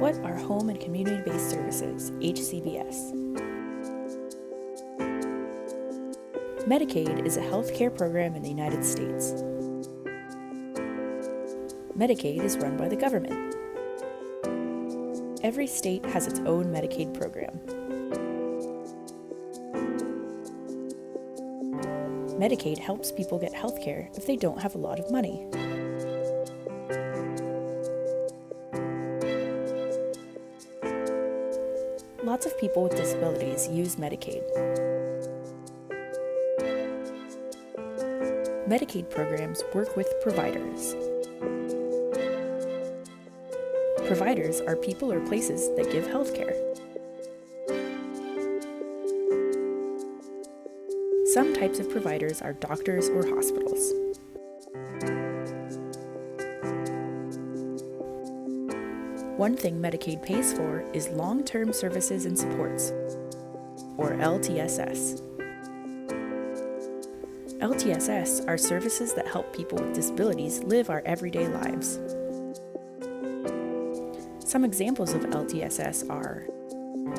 What are home and community-based services, HCBS? Medicaid is a health care program in the United States. Medicaid is run by the government. Every state has its own Medicaid program. Medicaid helps people get health care if they don't have a lot of money. Lots of people with disabilities use Medicaid. Medicaid programs work with providers. Providers are people or places that give health care. Some types of providers are doctors or hospitals. One thing Medicaid pays for is long-term services and supports, or LTSS. LTSS are services that help people with disabilities live our everyday lives. Some examples of LTSS are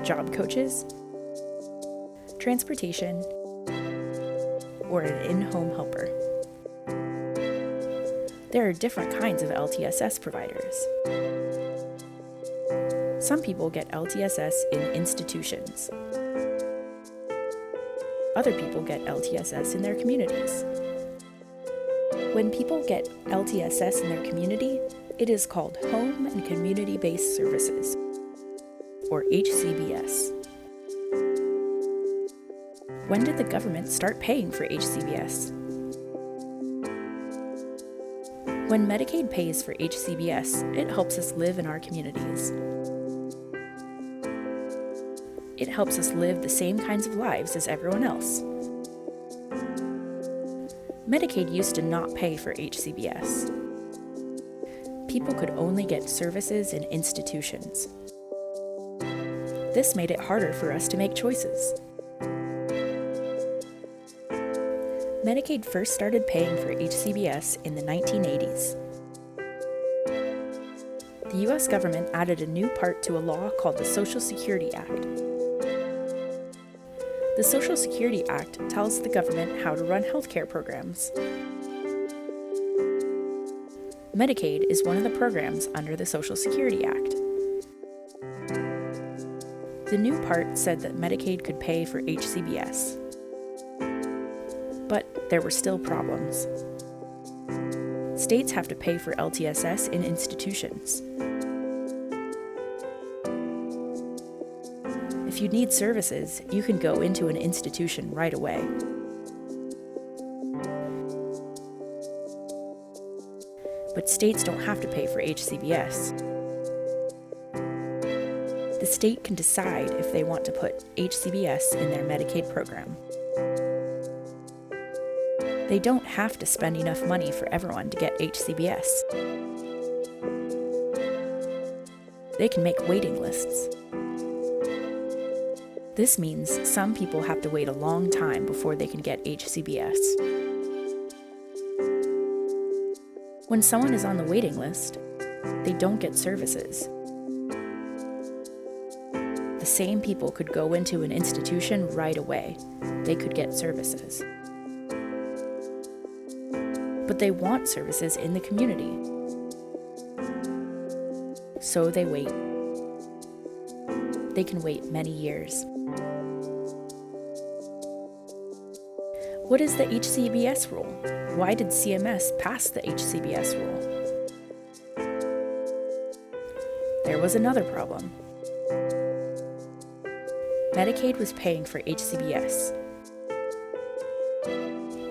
job coaches, transportation, or an in-home helper. There are different kinds of LTSS providers. Some people get LTSS in institutions. Other people get LTSS in their communities. When people get LTSS in their community, it is called Home and Community-Based Services, or HCBS. When did the government start paying for HCBS? When Medicaid pays for HCBS, it helps us live in our communities. It helps us live the same kinds of lives as everyone else. Medicaid used to not pay for HCBS. People could only get services in institutions. This made it harder for us to make choices. Medicaid first started paying for HCBS in the 1980s. The U.S. government added a new part to a law called the Social Security Act. The Social Security Act tells the government how to run healthcare programs. Medicaid is one of the programs under the Social Security Act. The new part said that Medicaid could pay for HCBS. But there were still problems. States have to pay for LTSS in institutions. If you need services, you can go into an institution right away. But states don't have to pay for HCBS. The state can decide if they want to put HCBS in their Medicaid program. They don't have to spend enough money for everyone to get HCBS. They can make waiting lists. This means some people have to wait a long time before they can get HCBS. When someone is on the waiting list, they don't get services. The same people could go into an institution right away. They could get services. But they want services in the community. So they wait. They can wait many years. What is the HCBS rule? Why did CMS pass the HCBS rule? There was another problem. Medicaid was paying for HCBS.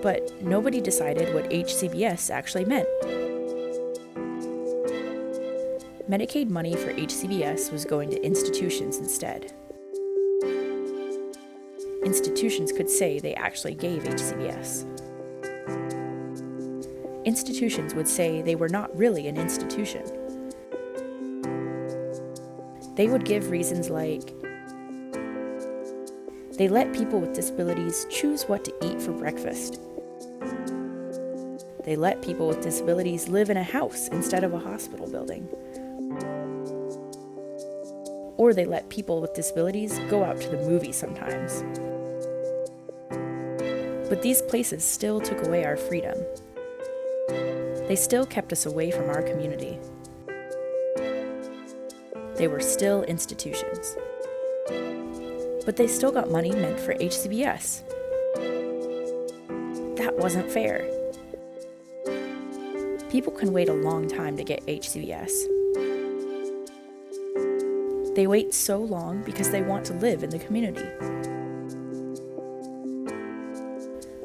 But nobody decided what HCBS actually meant. Medicaid money for HCBS was going to institutions instead. Institutions could say they actually gave HCBS. Institutions would say they were not really an institution. They would give reasons like, they let people with disabilities choose what to eat for breakfast. They let people with disabilities live in a house instead of a hospital building. Or they let people with disabilities go out to the movies sometimes. But these places still took away our freedom. They still kept us away from our community. They were still institutions. But they still got money meant for HCBS. That wasn't fair. People can wait a long time to get HCBS. They wait so long because they want to live in the community.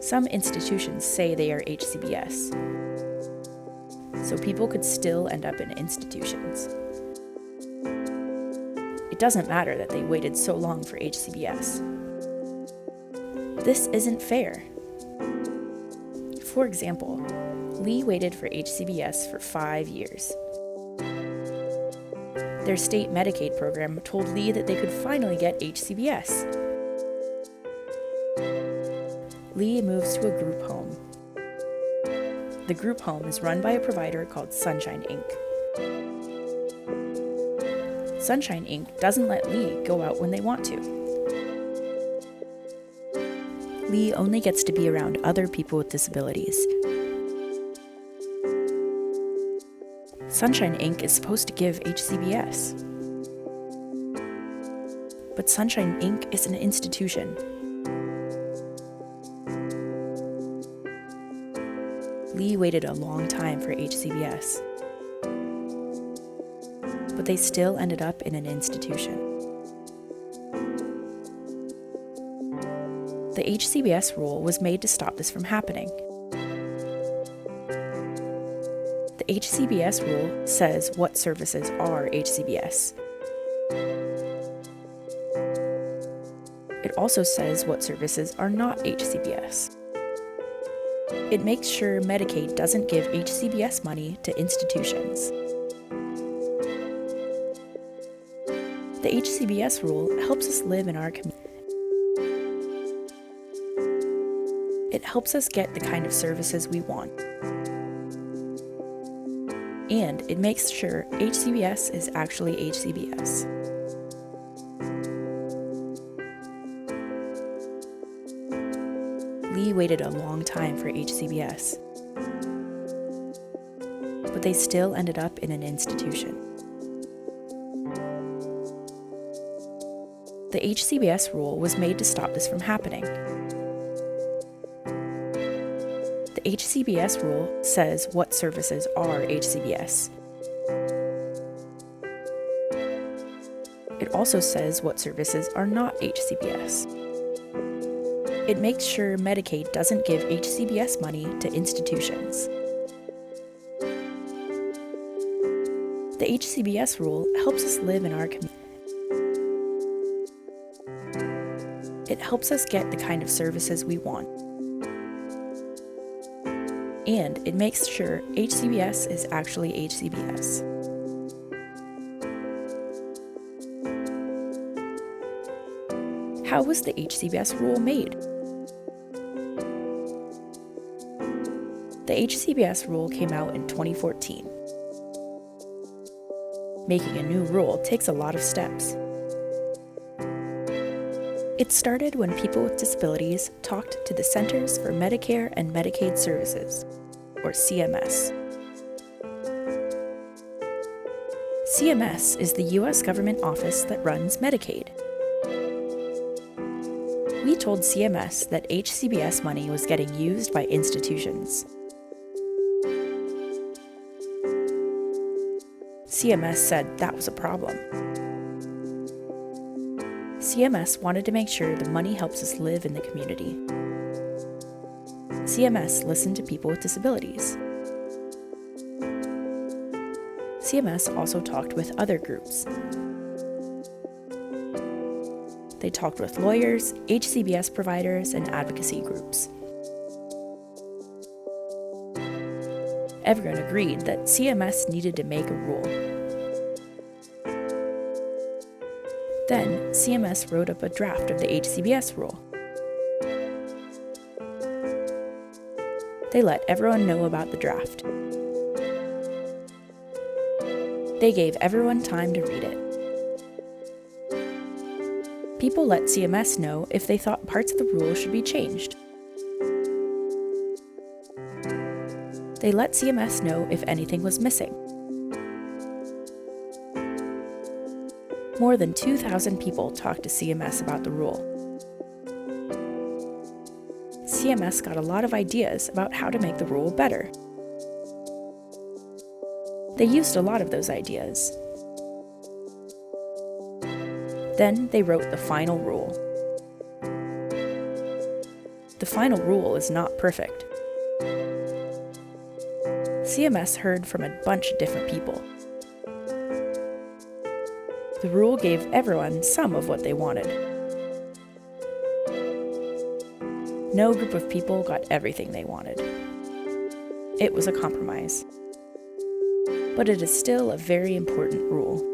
Some institutions say they are HCBS, so people could still end up in institutions. It doesn't matter that they waited so long for HCBS. This isn't fair. For example, Lee waited for HCBS for 5 years. Their state Medicaid program told Lee that they could finally get HCBS. Lee moves to a group home. The group home is run by a provider called Sunshine Inc. Sunshine Inc. doesn't let Lee go out when they want to. Lee only gets to be around other people with disabilities. Sunshine Inc. is supposed to give HCBS. But Sunshine Inc. is an institution. Lee waited a long time for HCBS. But they still ended up in an institution. The HCBS rule was made to stop this from happening. The HCBS rule says what services are HCBS. It also says what services are not HCBS. It makes sure Medicaid doesn't give HCBS money to institutions. The HCBS rule helps us live in our community. It helps us get the kind of services we want. And it makes sure HCBS is actually HCBS. Lee waited a long time for HCBS. But they still ended up in an institution. The HCBS rule was made to stop this from happening. The HCBS rule says what services are HCBS. It also says what services are not HCBS. It makes sure Medicaid doesn't give HCBS money to institutions. The HCBS rule helps us live in our community. It helps us get the kind of services we want. And it makes sure HCBS is actually HCBS. How was the HCBS rule made? The HCBS rule came out in 2014. Making a new rule takes a lot of steps. It started when people with disabilities talked to the Centers for Medicare and Medicaid Services, or CMS. CMS is the U.S. government office that runs Medicaid. We told CMS that HCBS money was getting used by institutions. CMS said that was a problem. CMS wanted to make sure the money helps us live in the community. CMS listened to people with disabilities. CMS also talked with other groups. They talked with lawyers, HCBS providers, and advocacy groups. Everyone agreed that CMS needed to make a rule. Then, CMS wrote up a draft of the HCBS rule. They let everyone know about the draft. They gave everyone time to read it. People let CMS know if they thought parts of the rule should be changed. They let CMS know if anything was missing. More than 2,000 people talked to CMS about the rule. CMS got a lot of ideas about how to make the rule better. They used a lot of those ideas. Then they wrote the final rule. The final rule is not perfect. CMS heard from a bunch of different people. The rule gave everyone some of what they wanted. No group of people got everything they wanted. It was a compromise. But it is still a very important rule.